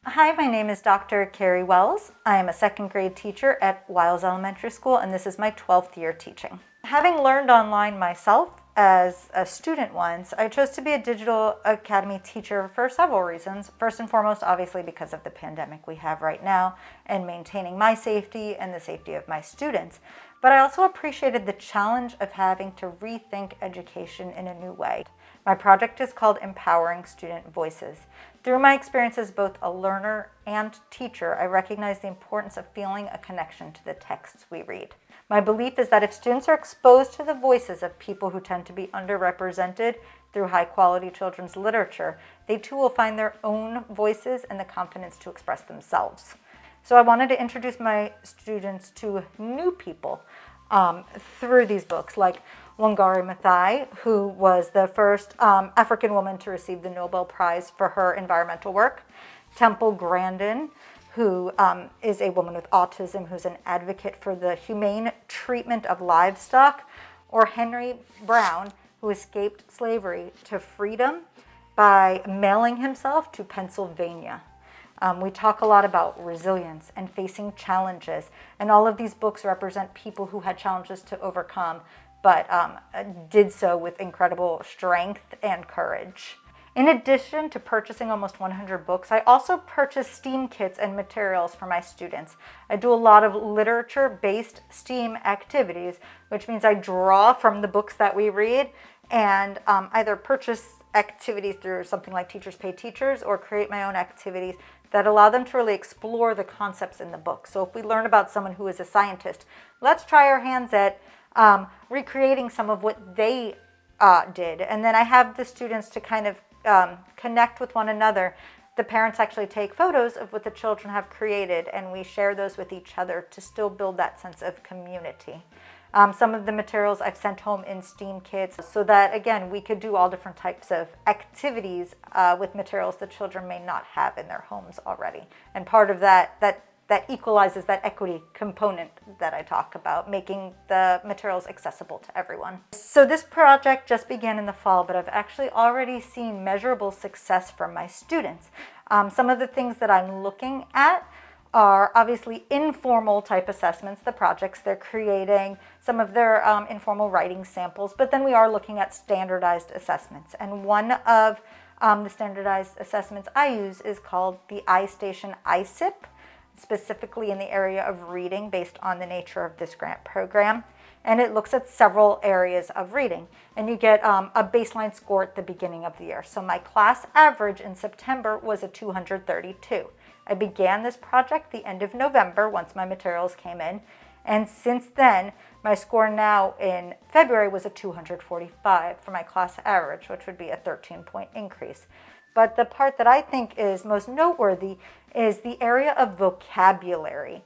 Hi, my name is Dr. Carrie Wells. I am a second grade teacher at Wiles Elementary School, and this is my 12th year teaching. Having learned online myself as a student once, I chose to be a digital academy teacher for several reasons. First and foremost, obviously, because of the pandemic we have right now and maintaining my safety and the safety of my students. But I also appreciated the challenge of having to rethink education in a new way. My project is called Empowering Student Voices. Through my experience as both a learner and teacher, I recognize the importance of feeling a connection to the texts we read. My belief is that if students are exposed to the voices of people who tend to be underrepresented through high-quality children's literature, they too will find their own voices and the confidence to express themselves. So I wanted to introduce my students to new people through these books, like Wangari Maathai, who was the first African woman to receive the Nobel Prize for her environmental work, Temple Grandin, who is a woman with autism who's an advocate for the humane treatment of livestock, or Henry Brown, who escaped slavery to freedom by mailing himself to Pennsylvania. We talk a lot about resilience and facing challenges, and all of these books represent people who had challenges to overcome, but did so with incredible strength and courage. In addition to purchasing almost 100 books, I also purchased STEAM kits and materials for my students. I do a lot of literature-based STEAM activities, which means I draw from the books that we read and either purchase activities through something like Teachers Pay Teachers or create my own activities that allow them to really explore the concepts in the book. So if we learn about someone who is a scientist, let's try our hands at recreating some of what they did. And then I have the students to kind of connect with one another. The parents actually take photos of what the children have created, and we share those with each other to still build that sense of community. Some of the materials I've sent home in STEAM kits so that, again, we could do all different types of activities with materials the children may not have in their homes already. And part of that equalizes that equity component that I talk about, making the materials accessible to everyone. So this project just began in the fall, but I've actually already seen measurable success from my students. Some of the things that I'm looking at are obviously informal type assessments, the projects they're creating, some of their informal writing samples, but then we are looking at standardized assessments. And one of the standardized assessments I use is called the iStation ISIP, specifically in the area of reading based on the nature of this grant program. And it looks at several areas of reading. And you get a baseline score at the beginning of the year. So my class average in September was a 232. I began this project the end of November once my materials came in. And since then, my score now in February was a 245 for my class average, which would be a 13-point increase. But the part that I think is most noteworthy is the area of vocabulary,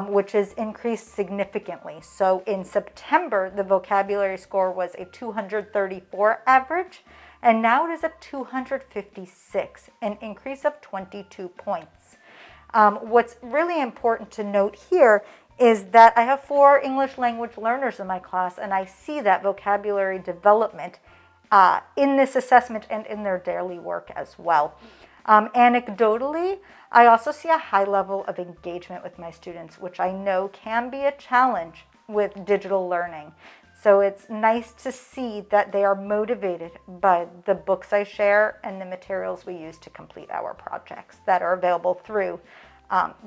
which has increased significantly. So in September, the vocabulary score was a 234 average, and now it is a 256, an increase of 22 points. What's really important to note here is that I have 4 English language learners in my class, and I see that vocabulary development in this assessment and in their daily work as well. Anecdotally, I also see a high level of engagement with my students, which I know can be a challenge with digital learning. So it's nice to see that they are motivated by the books I share and the materials we use to complete our projects that are available through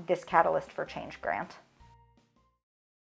this Catalyst for Change grant.